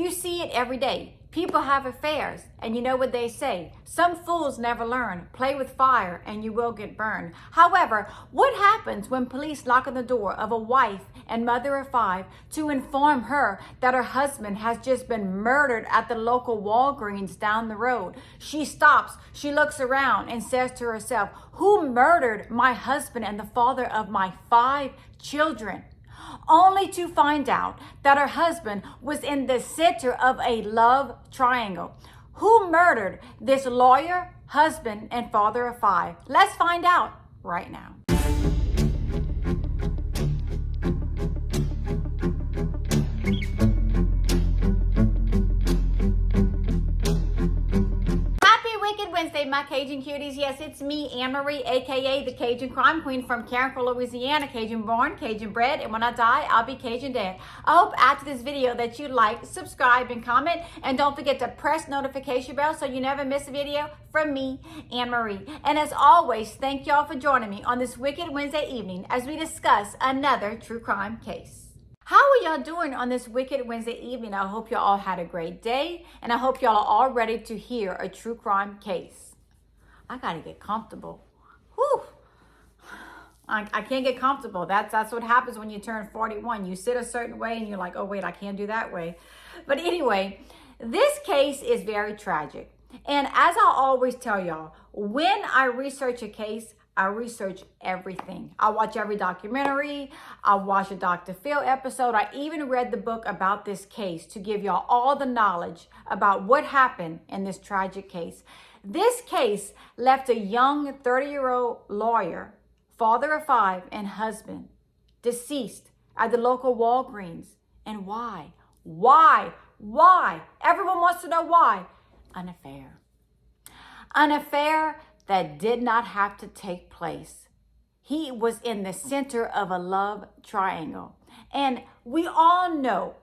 You see it every day. People have affairs, and you know what they say. Some fools never learn. Play with fire, and you will get burned. However, what happens when police knock on the door of a wife and mother of 5 to inform her that her husband has just been murdered at the local Walgreens down the road? She stops, she looks around, and says to herself, "Who murdered my husband and the father of my 5 children?" Only to find out that her husband was in the center of a love triangle. Who murdered this lawyer, husband, and father of 5? Let's find out right now. Wednesday, my Cajun cuties. Yes, it's me, Anne-Marie, aka the Cajun Crime Queen from Carrollton, Louisiana. Cajun born, Cajun bred, and when I die, I'll be Cajun dead. I hope after this video that you like, subscribe, and comment, and don't forget to press notification bell so you never miss a video from me, Anne-Marie. And as always, thank y'all for joining me on this Wicked Wednesday evening as we discuss another true crime case. How are y'all doing on this Wicked Wednesday evening? I hope y'all all had a great day, and I hope y'all are all ready to hear a true crime case. I gotta get comfortable. Whew. I can't get comfortable. That's what happens when you turn 41. You sit a certain way and you're like, oh wait, I can't do that way. But anyway, this case is very tragic. And as I always tell y'all, when I research a case, I research everything. I watch every documentary. I watch a Dr. Phil episode. I even read the book about this case to give y'all all the knowledge about what happened in this tragic case. This case left a young 30-year-old lawyer, father of 5, and husband deceased at the local Walgreens. And why? Why? Why? Everyone wants to know why. An affair. An affair that did not have to take place. He was in the center of a love triangle. And we all know,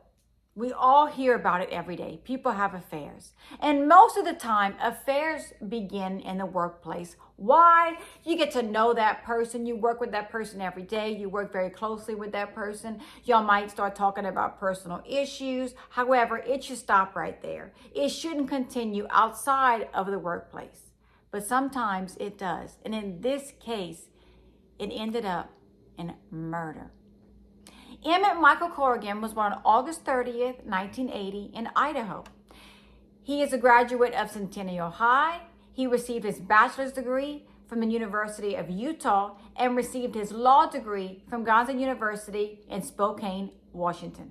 we all hear about it every day. People have affairs. And most of the time, affairs begin in the workplace. Why? You get to know that person. You work with that person every day. You work very closely with that person. Y'all might start talking about personal issues. However, it should stop right there. It shouldn't continue outside of the workplace. But sometimes it does. And in this case, it ended up in murder. Emmett Michael Corrigan was born on August 30th, 1980 in Idaho. He is a graduate of Centennial High. He received his bachelor's degree from the University of Utah and received his law degree from Gonzaga University in Spokane, Washington.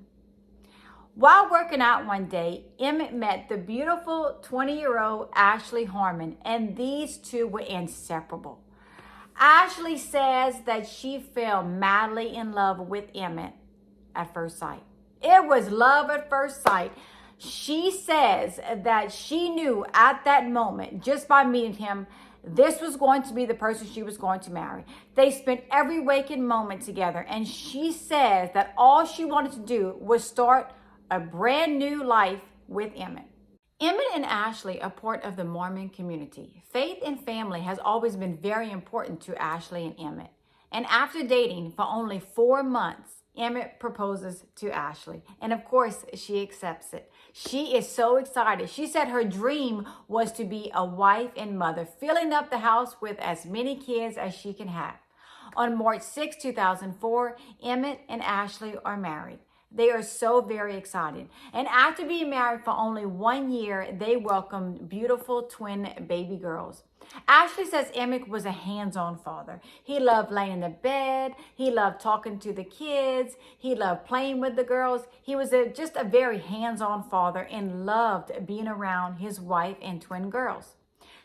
While working out one day, Emmett met the beautiful 20-year-old Ashley Harmon, and these two were inseparable. Ashley says that she fell madly in love with Emmett at first sight. It was love at first sight. She says that she knew at that moment, just by meeting him, this was going to be the person she was going to marry. They spent every waking moment together, and she says that all she wanted to do was start a brand new life with Emmett. Emmett and Ashley are part of the Mormon community. Faith and family has always been very important to Ashley and Emmett. And after dating for only 4 months, Emmett proposes to Ashley. And of course, she accepts it. She is so excited. She said her dream was to be a wife and mother, filling up the house with as many kids as she can have. On March 6, 2004, Emmett and Ashley are married. They are so very excited. And after being married for only 1 year, they welcomed beautiful twin baby girls. Ashley says Emmett was a hands-on father. He loved laying in the bed. He loved talking to the kids. He loved playing with the girls. He was just a very hands-on father and loved being around his wife and twin girls.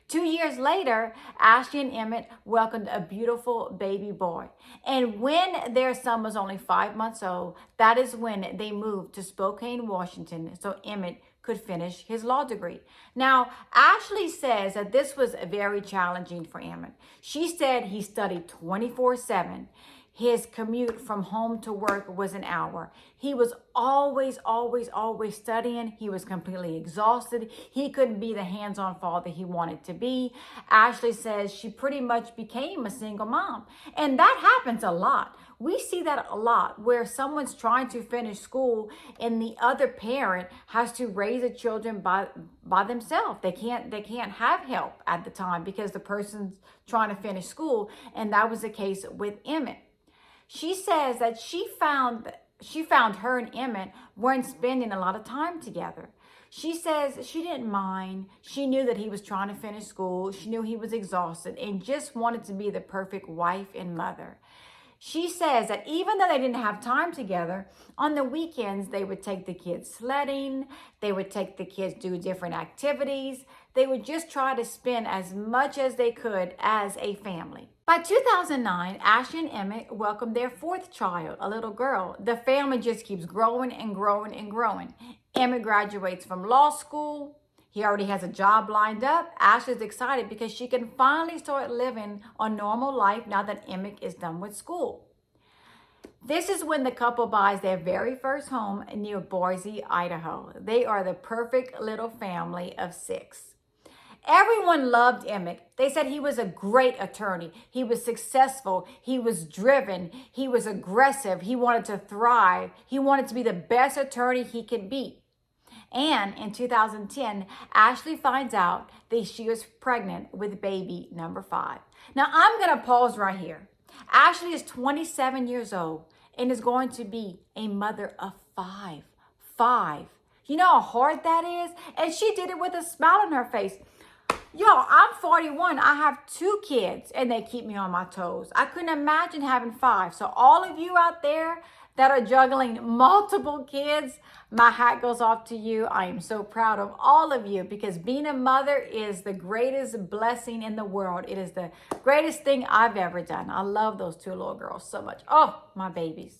2 years later, Ashley and Emmett welcomed a beautiful baby boy. And when their son was only 5 months old, that is when they moved to Spokane, Washington, so Emmett could finish his law degree. Now, Ashley says that this was very challenging for Emmett. She said he studied 24/7. his commute from home to work was an hour. He was always studying. He was completely exhausted. He couldn't be the hands-on father he wanted to be. Ashley says she pretty much became a single mom. And that happens a lot. We see that a lot where someone's trying to finish school and the other parent has to raise the children by themselves. They can't have help at the time because the person's trying to finish school. And that was the case with Emmett. She says that she found her and Emmett weren't spending a lot of time together. She says she didn't mind. She knew that he was trying to finish school. She knew he was exhausted and just wanted to be the perfect wife and mother. She says that even though they didn't have time together, on the weekends, they would take the kids sledding. They would take the kids do different activities. They would just try to spend as much as they could as a family. By 2009, Ashley and Emmett welcomed their fourth child, a little girl. The family just keeps growing and growing and growing. Emmett graduates from law school. He already has a job lined up. Ashley's excited because she can finally start living a normal life now that Emmett is done with school. This is when the couple buys their very first home near Boise, Idaho. They are the perfect little family of 6. Everyone loved Emmett. They said he was a great attorney. He was successful. He was driven. He was aggressive. He wanted to thrive. He wanted to be the best attorney he could be. And in 2010, Ashley finds out that she was pregnant with baby number 5. Now, I'm going to pause right here. Ashley is 27 years old and is going to be a mother of 5. 5. You know how hard that is? And she did it with a smile on her face. Yo, I'm 41. I have 2 kids and they keep me on my toes. I couldn't imagine having 5. So all of you out there that are juggling multiple kids, my hat goes off to you. I am so proud of all of you because being a mother is the greatest blessing in the world. It is the greatest thing I've ever done. I love those 2 little girls so much. Oh, my babies.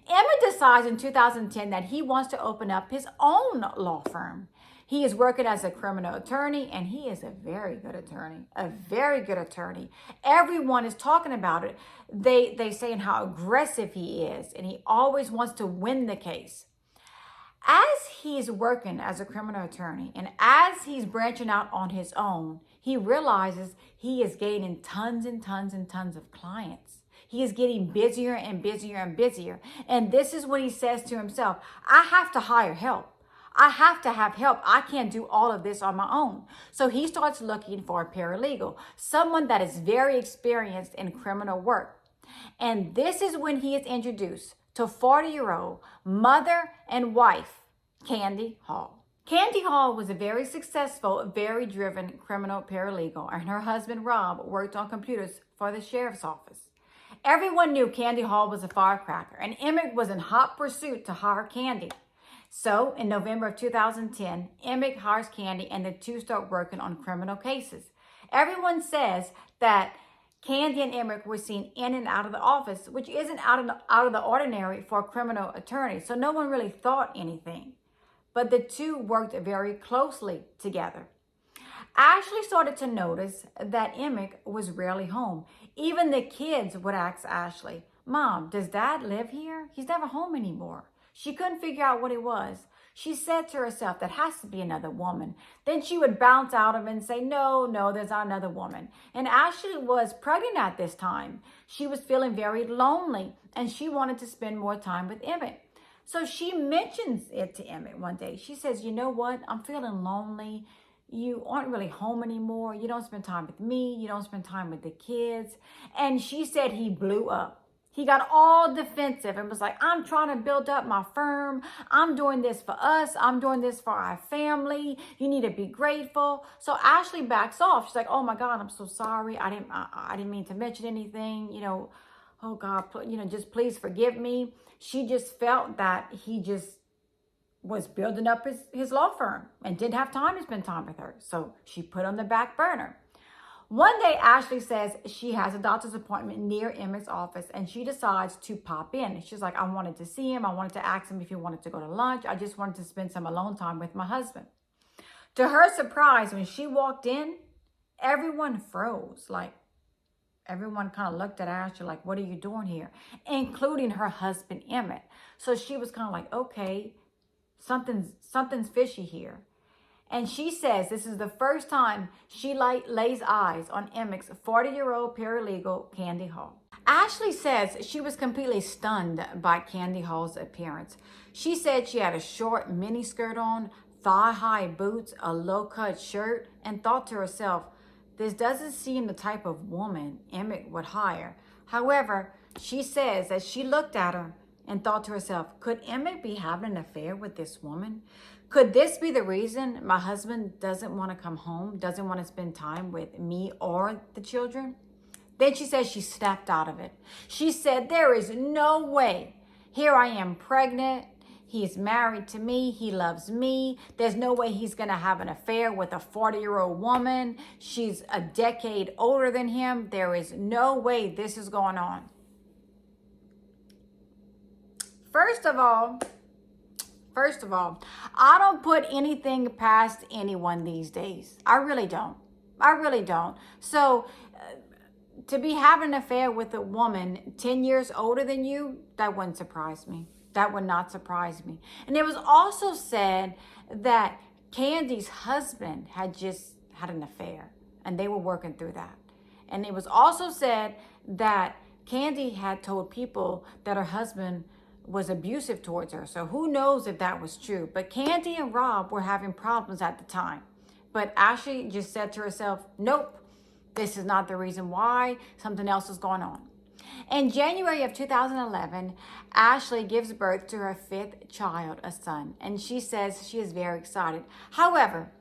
Emmett decides in 2010 that he wants to open up his own law firm. He is working as a criminal attorney, and he is a very good attorney, a very good attorney. Everyone is talking about it. They saying how aggressive he is, and he always wants to win the case. As he's working as a criminal attorney, and as he's branching out on his own, he realizes he is gaining tons and tons and tons of clients. He is getting busier and busier and busier. And this is what he says to himself, I have to hire help. I have to have help. I can't do all of this on my own. So he starts looking for a paralegal, someone that is very experienced in criminal work. And this is when he is introduced to 40-year-old mother and wife, Candy Hall. Candy Hall was a very successful, very driven criminal paralegal, and her husband, Rob, worked on computers for the sheriff's office. Everyone knew Candy Hall was a firecracker, and Emmett was in hot pursuit to hire Candy. So, in November of 2010, Emmett hires Candy and the 2 start working on criminal cases. Everyone says that Candy and Emmett were seen in and out of the office, which isn't out of the ordinary for a criminal attorney, so no one really thought anything. But the 2 worked very closely together. Ashley started to notice that Emmett was rarely home. Even the kids would ask Ashley, Mom, does Dad live here? He's never home anymore. She couldn't figure out what it was. She said to herself, that has to be another woman. Then she would bounce out of him and say, no, there's not another woman. And Ashley was pregnant at this time. She was feeling very lonely and she wanted to spend more time with Emmett. So she mentions it to Emmett one day. She says, you know what? I'm feeling lonely. You aren't really home anymore. You don't spend time with me. You don't spend time with the kids. And she said he blew up. He got all defensive and was like, I'm trying to build up my firm. I'm doing this for us. I'm doing this for our family. You need to be grateful. So Ashley backs off. She's like, oh my God, I'm so sorry. I didn't mean to mention anything. Oh God, just please forgive me. She just felt that he just was building up his law firm and didn't have time to spend time with her. So she put on the back burner. One day, Ashley says she has a doctor's appointment near Emmett's office and she decides to pop in. She's like, I wanted to see him. I wanted to ask him if he wanted to go to lunch. I just wanted to spend some alone time with my husband. To her surprise, when she walked in, everyone froze. Like, everyone kind of looked at Ashley like, what are you doing here? Including her husband, Emmett. So she was kind of like, okay, something's fishy here. And she says this is the first time she lays eyes on Emmett's 40-year-old paralegal, Candy Hall. Ashley says she was completely stunned by Candy Hall's appearance. She said she had a short miniskirt on, thigh-high boots, a low-cut shirt, and thought to herself, this doesn't seem the type of woman Emmett would hire. However, she says that she looked at her and thought to herself, could Emmett be having an affair with this woman? Could this be the reason my husband doesn't want to come home, doesn't want to spend time with me or the children? Then she says she snapped out of it. She said, there is no way. Here I am pregnant. He's married to me. He loves me. There's no way he's going to have an affair with a 40-year-old woman. She's a decade older than him. There is no way this is going on. First of all, I don't put anything past anyone these days. I really don't. So to be having an affair with a woman 10 years older than you, that wouldn't surprise me. That would not surprise me. And it was also said that Candy's husband had just had an affair and they were working through that. And it was also said that Candy had told people that her husband was abusive towards her. So who knows if that was true. But Candy and Rob were having problems at the time. But Ashley just said to herself, nope, this is not the reason why. Something else is going on. In January of 2011, Ashley gives birth to her 5th child, a son, and she says she is very excited. However,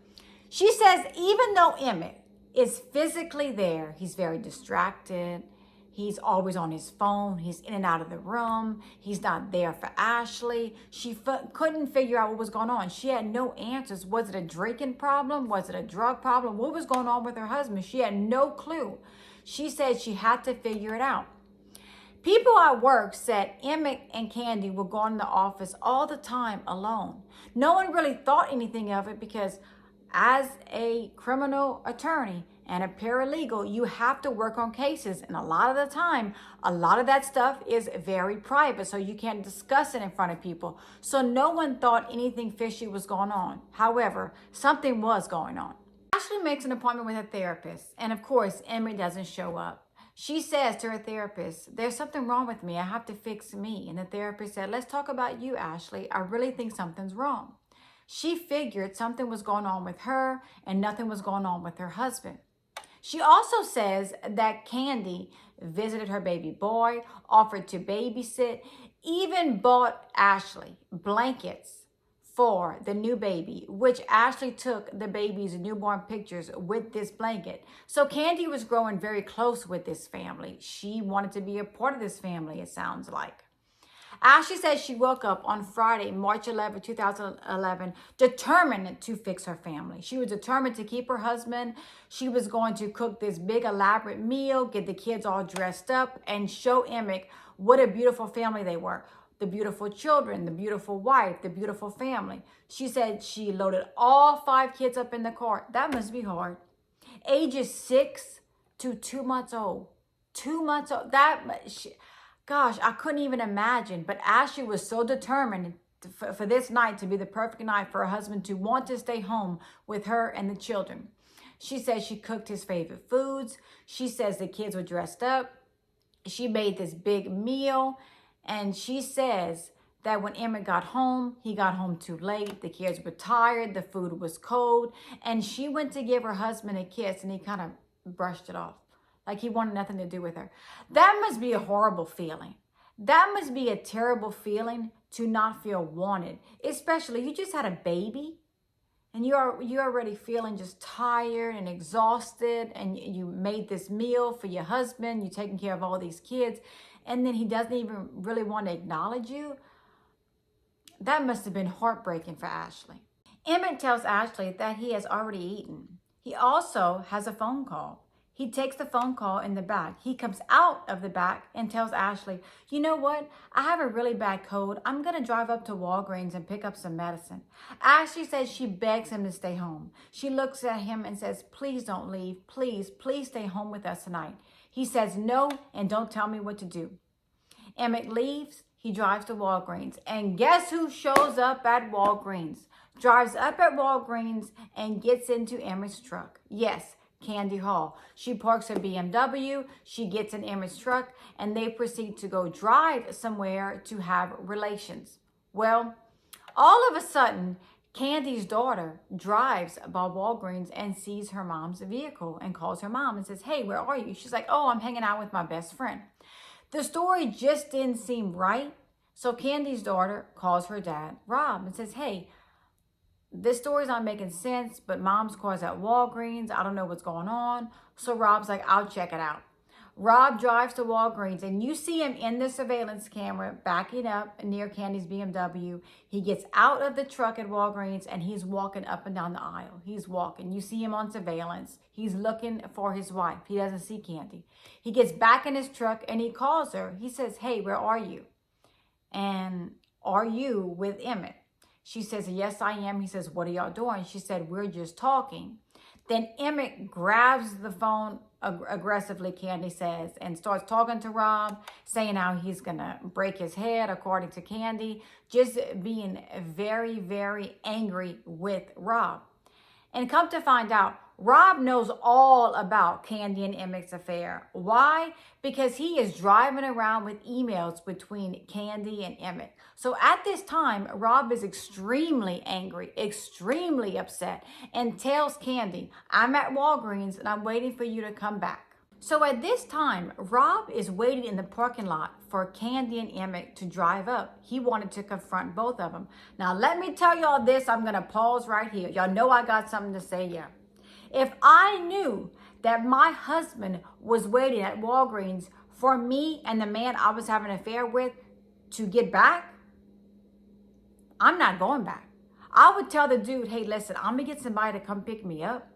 she says even though Emmett is physically there, he's very distracted. He's always on his phone. He's in and out of the room. He's not there for Ashley. She couldn't figure out what was going on. She had no answers. Was it a drinking problem? Was it a drug problem? What was going on with her husband? She had no clue. She said she had to figure it out. People at work said Emmett and Candy were going to the office all the time alone. No one really thought anything of it because as a criminal attorney and a paralegal, you have to work on cases. And a lot of the time, a lot of that stuff is very private, so you can't discuss it in front of people. So no one thought anything fishy was going on. However, something was going on. Ashley makes an appointment with a therapist, and of course, Emmett doesn't show up. She says to her therapist, there's something wrong with me. I have to fix me. And the therapist said, let's talk about you, Ashley. I really think something's wrong. She figured something was going on with her and nothing was going on with her husband. She also says that Candy visited her baby boy, offered to babysit, even bought Ashley blankets for the new baby, which Ashley took the baby's newborn pictures with this blanket. So Candy was growing very close with this family. She wanted to be a part of this family, it sounds like. Ashley says she woke up on Friday, March 11, 2011, determined to fix her family. She was determined to keep her husband. She was going to cook this big elaborate meal, get the kids all dressed up, and show Emmett what a beautiful family they were. The beautiful children, the beautiful wife, the beautiful family. She said she loaded all 5 kids up in the car. That must be hard. Ages 6 to 2 months old. 2 months old. Gosh, I couldn't even imagine. But Ashley was so determined for this night to be the perfect night for her husband to want to stay home with her and the children. She says she cooked his favorite foods. She says the kids were dressed up. She made this big meal. And she says that when Emmett got home, he got home too late. The kids were tired. The food was cold. And she went to give her husband a kiss and he kind of brushed it off. Like he wanted nothing to do with her. That must be a horrible feeling. That must be a terrible feeling to not feel wanted. Especially you just had a baby and you're already feeling just tired and exhausted. And you made this meal for your husband. You're taking care of all these kids. And then he doesn't even really want to acknowledge you. That must have been heartbreaking for Ashley. Emmett tells Ashley that he has already eaten. He also has a phone call. He takes the phone call in the back. He comes out of the back and tells Ashley, you know what? I have a really bad cold. I'm going to drive up to Walgreens and pick up some medicine. Ashley says she begs him to stay home. She looks at him and says, please don't leave. Please stay home with us tonight. He says no and don't tell me what to do. Emmett leaves. He drives to Walgreens. And guess who shows up at Walgreens? Drives up at Walgreens and gets into Emmett's truck. Yes, Candy Hall. She parks her BMW. She gets in Emmett's truck and they proceed to go drive somewhere to have relations. Well, all of a sudden, Candy's daughter drives by Walgreens and sees her mom's vehicle and calls her mom and says, hey, where are you? She's like, oh, I'm hanging out with my best friend. The story just didn't seem right. So Candy's daughter calls her dad, Rob, and says, hey, this story's not making sense, but mom's car's at Walgreens. I don't know what's going on. So Rob's like, I'll check it out. Rob drives to Walgreens and you see him in the surveillance camera backing up near Candy's BMW. He gets out of the truck at Walgreens and he's walking up and down the aisle. He's walking. You see him on surveillance. He's looking for his wife. He doesn't see Candy. He gets back in his truck and he calls her. He says, hey, where are you? And are you with Emmett? She says, yes, I am. He says, what are y'all doing? She said, we're just talking. Then Emmett grabs the phone aggressively, Candy says, and starts talking to Rob, saying how he's going to break his head, according to Candy, just being very, very angry with Rob. And come to find out, Rob knows all about Candy and Emmett's affair. Why? Because he is driving around with emails between Candy and Emmett. So at this time, Rob is extremely angry, extremely upset, and tells Candy, I'm at Walgreens and I'm waiting for you to come back. So at this time, Rob is waiting in the parking lot for Candy and Emmett to drive up. He wanted to confront both of them. Now, let me tell y'all this. I'm going to pause right here. Y'all know I got something to say here. If I knew that my husband was waiting at Walgreens for me and the man I was having an affair with to get back, I'm not going back. I would tell the dude, hey, listen, I'm going to get somebody to come pick me up.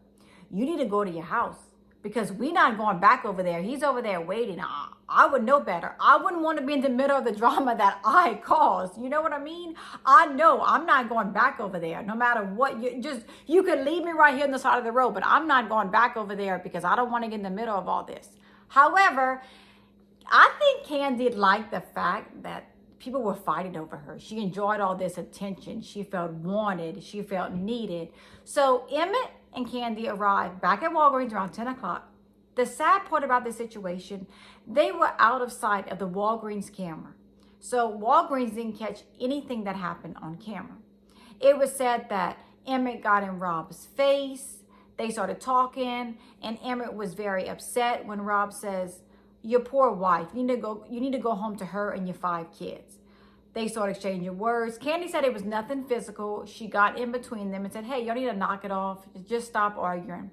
You need to go to your house. Because we're not going back over there. He's over there waiting. I would know better. I wouldn't want to be in the middle of the drama that I caused. You know what I mean? I know I'm not going back over there. No matter what, you could leave me right here on the side of the road, but I'm not going back over there because I don't want to get in the middle of all this. However, I think Candy liked the fact that people were fighting over her. She enjoyed all this attention. She felt wanted. She felt needed. So Emmett and Candy arrived back at Walgreens around 10 o'clock. The sad part about this situation, they were out of sight of the Walgreens camera. So Walgreens didn't catch anything that happened on camera. It was said that Emmett got in Rob's face. They started talking, and Emmett was very upset when Rob says, your poor wife, you need to go home to her and your 5 kids. They started exchanging words. Candy said it was nothing physical. She got in between them and said, hey, y'all need to knock it off. Just stop arguing.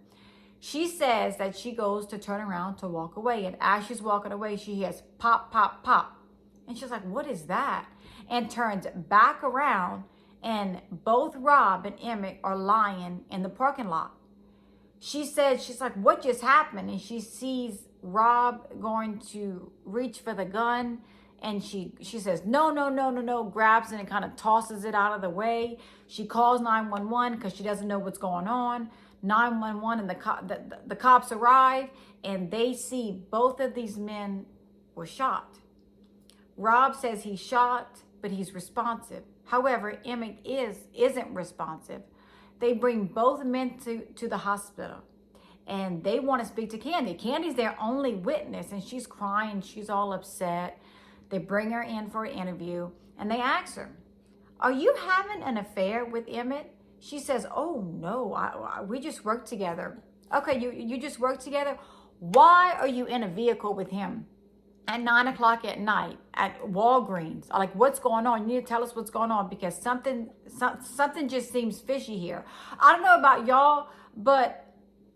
She says that she goes to turn around to walk away. And as she's walking away, she hears pop, pop, pop. And she's like, what is that? And turns back around, and both Rob and Emmett are lying in the parking lot. She said, she's like, what just happened? And she sees Rob going to reach for the gun. And she says, no, grabs it and kind of tosses it out of the way. She calls 911 because she doesn't know what's going on. 911 and the cops arrive and they see both of these men were shot. Rob says he's shot, but he's responsive. However, Emmett isn't responsive. They bring both men to the hospital and they want to speak to Candy. Candy's their only witness and she's crying. She's all upset. They bring her in for an interview and they ask her, are you having an affair with Emmett? She says, oh no, we just work together. Okay, you just work together? Why are you in a vehicle with him at 9 o'clock at night at Walgreens? Like, what's going on? You need to tell us what's going on because something just seems fishy here. I don't know about y'all, but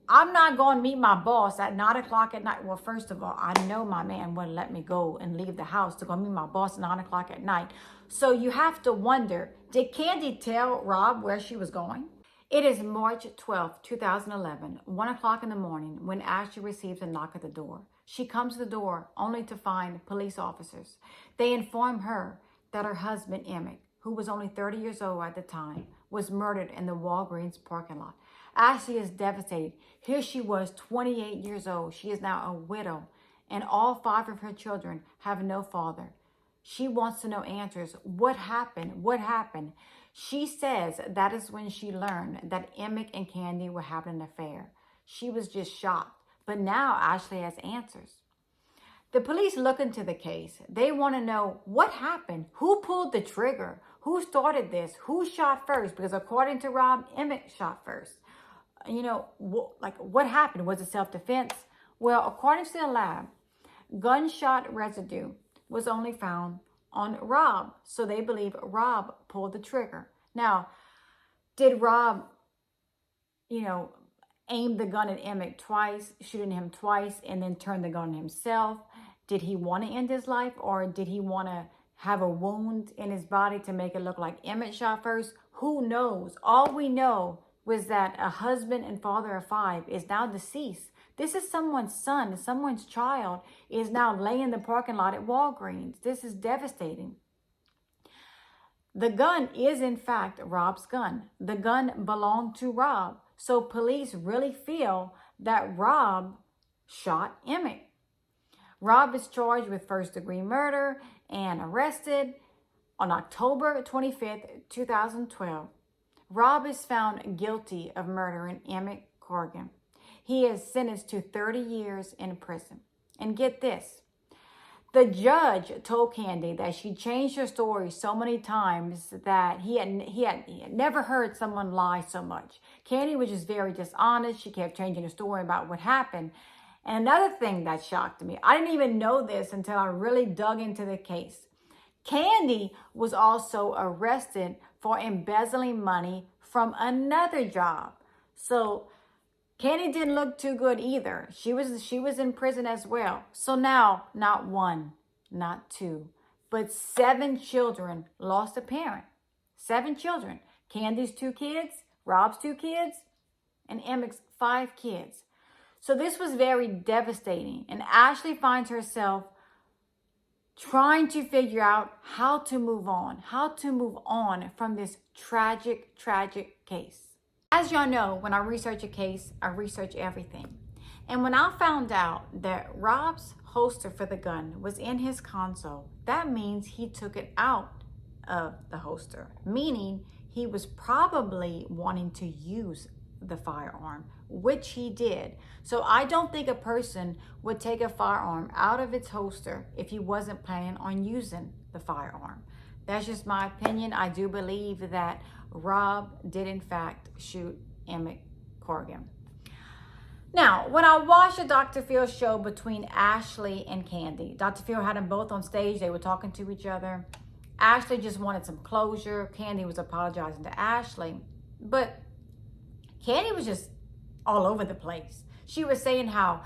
I'm not going to meet my boss at 9 o'clock at night. Well, first of all, I know my man wouldn't let me go and leave the house to go meet my boss at 9 o'clock at night. So you have to wonder, did Candy tell Rob where she was going? It is March 12th, 2011, 1 o'clock in the morning when Ashley receives a knock at the door. She comes to the door only to find police officers. They inform her that her husband, Emmett, who was only 30 years old at the time, was murdered in the Walgreens parking lot. Ashley is devastated. Here she was, 28 years old. She is now a widow and all 5 of her children have no father. She wants to know answers. What happened? What happened? She says that is when she learned that Emmett and Candy were having an affair. She was just shocked. But now Ashley has answers. The police look into the case. They want to know what happened. Who pulled the trigger? Who started this? Who shot first? Because according to Rob, Emmett shot first. You know, what happened? Was it self-defense? Well, according to the lab, gunshot residue was only found on Rob. So they believe Rob pulled the trigger. Now, did Rob, aim the gun at Emmett twice, shooting him twice, and then turn the gun on himself? Did he want to end his life, or did he want to have a wound in his body to make it look like Emmett shot first? Who knows? All we know was that a husband and father of 5 is now deceased. This is someone's son, someone's child is now laying in the parking lot at Walgreens. This is devastating. The gun is, in fact, Rob's gun. The gun belonged to Rob. So police really feel that Rob shot Emmett. Rob is charged with first-degree murder and arrested on October 25th, 2012. Rob is found guilty of murdering Emmett Corrigan. He is sentenced to 30 years in prison. And get this, the judge told Candy that she changed her story so many times that he had never heard someone lie so much. Candy was just very dishonest. She kept changing her story about what happened. And another thing that shocked me, I didn't even know this until I really dug into the case. Candy was also arrested for embezzling money from another job. So Candy didn't look too good either. She was in prison as well. So now, not 1, not 2, but 7 children lost a parent. 7 children. Candy's 2 kids, Rob's 2 kids, and Emmett's 5 kids. So this was very devastating. And Ashley finds herself trying to figure out how to move on from this tragic, tragic case. As y'all know, when I research a case, I research everything. And when I found out that Rob's holster for the gun was in his console, that means he took it out of the holster, meaning he was probably wanting to use the firearm, which he did. So I don't think a person would take a firearm out of its holster if he wasn't planning on using the firearm. That's just my opinion. I do believe that Rob did in fact shoot Emmett Corrigan. Now, when I watched the Dr. Phil show between Ashley and Candy, Dr. Phil had them both on stage. They were talking to each other. Ashley just wanted some closure. Candy was apologizing to Ashley. But Candy was just all over the place. She was saying how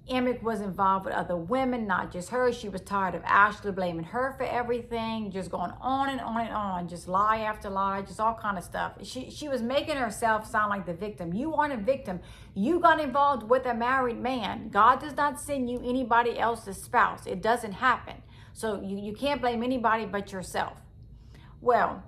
Emmett was involved with other women, not just her. She was tired of Ashley blaming her for everything, just going on and on and on, just lie after lie, just all kind of stuff. She was making herself sound like the victim. You aren't a victim. You got involved with a married man. God does not send you anybody else's spouse. It doesn't happen. So you can't blame anybody but yourself. Well,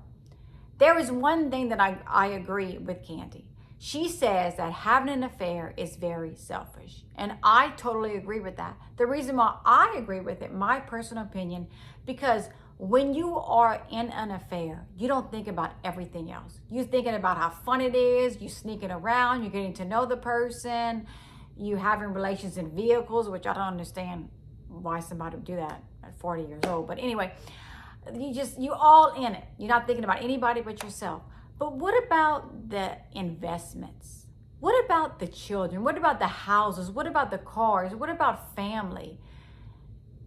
there is one thing that I agree with Candy. She says that having an affair is very selfish. And I totally agree with that. The reason why I agree with it, my personal opinion, because when you are in an affair, you don't think about everything else. You're thinking about how fun it is. You sneaking around. You're getting to know the person. You having relations in vehicles, which I don't understand why somebody would do that at 40 years old. But anyway, you all in it. You're not thinking about anybody but yourself. But what about the investments? What about the children? What about the houses? What about the cars? What about family?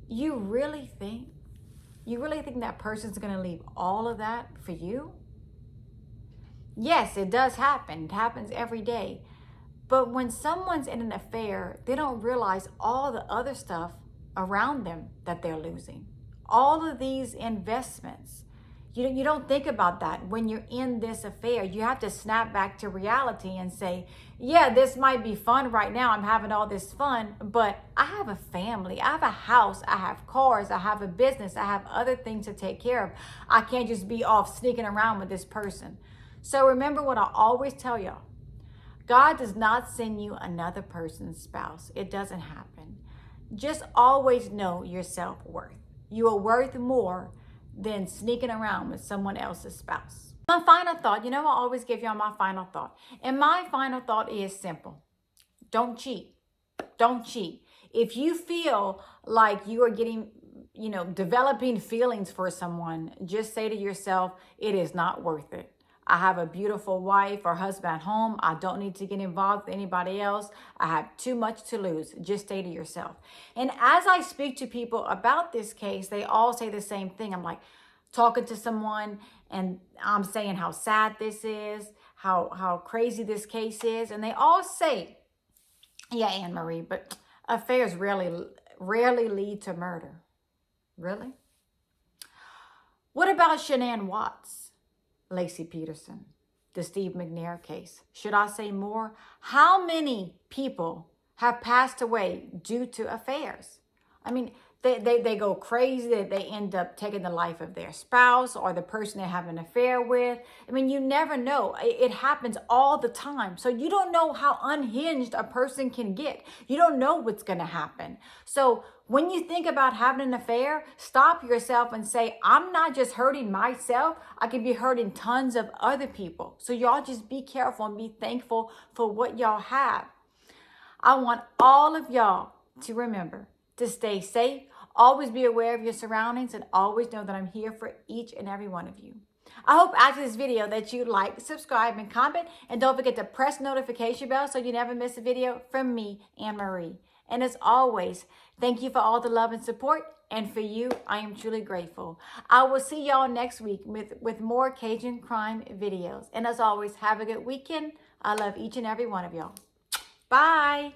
You really think that person's going to leave all of that for you? Yes, it does happen. It happens every day. But when someone's in an affair, they don't realize all the other stuff around them that they're losing. All of these investments. You don't think about that when you're in this affair. You have to snap back to reality and say, yeah, this might be fun right now. I'm having all this fun, but I have a family. I have a house. I have cars. I have a business. I have other things to take care of. I can't just be off sneaking around with this person. So remember what I always tell y'all. God does not send you another person's spouse. It doesn't happen. just always know your self-worth. You are worth more than sneaking around with someone else's spouse. My final thought, I always give y'all my final thought. And my final thought is simple. Don't cheat. Don't cheat. If you feel like you are getting, developing feelings for someone, just say to yourself, it is not worth it. I have a beautiful wife or husband at home. I don't need to get involved with anybody else. I have too much to lose. Just say to yourself. And as I speak to people about this case, they all say the same thing. I'm like talking to someone and I'm saying how sad this is, how crazy this case is. And they all say, yeah, Anne-Marie, but affairs rarely lead to murder. Really? What about Shanann Watts, Lacey Peterson, the Steve McNair case? Should I say more? How many people have passed away due to affairs? I mean, they go crazy. They end up taking the life of their spouse or the person they have an affair with. I mean, you never know. It happens all the time. So you don't know how unhinged a person can get. You don't know what's going to happen. So when you think about having an affair, stop yourself and say, I'm not just hurting myself. I could be hurting tons of other people. So y'all just be careful and be thankful for what y'all have. I want all of y'all to remember to stay safe, always be aware of your surroundings, and always know that I'm here for each and every one of you. I hope after this video that you like, subscribe, and comment. And don't forget to press the notification bell so you never miss a video from me, Anne-Marie. And as always, thank you for all the love and support. And for you, I am truly grateful. I will see y'all next week with more Cajun crime videos. And as always, have a good weekend. I love each and every one of y'all. Bye.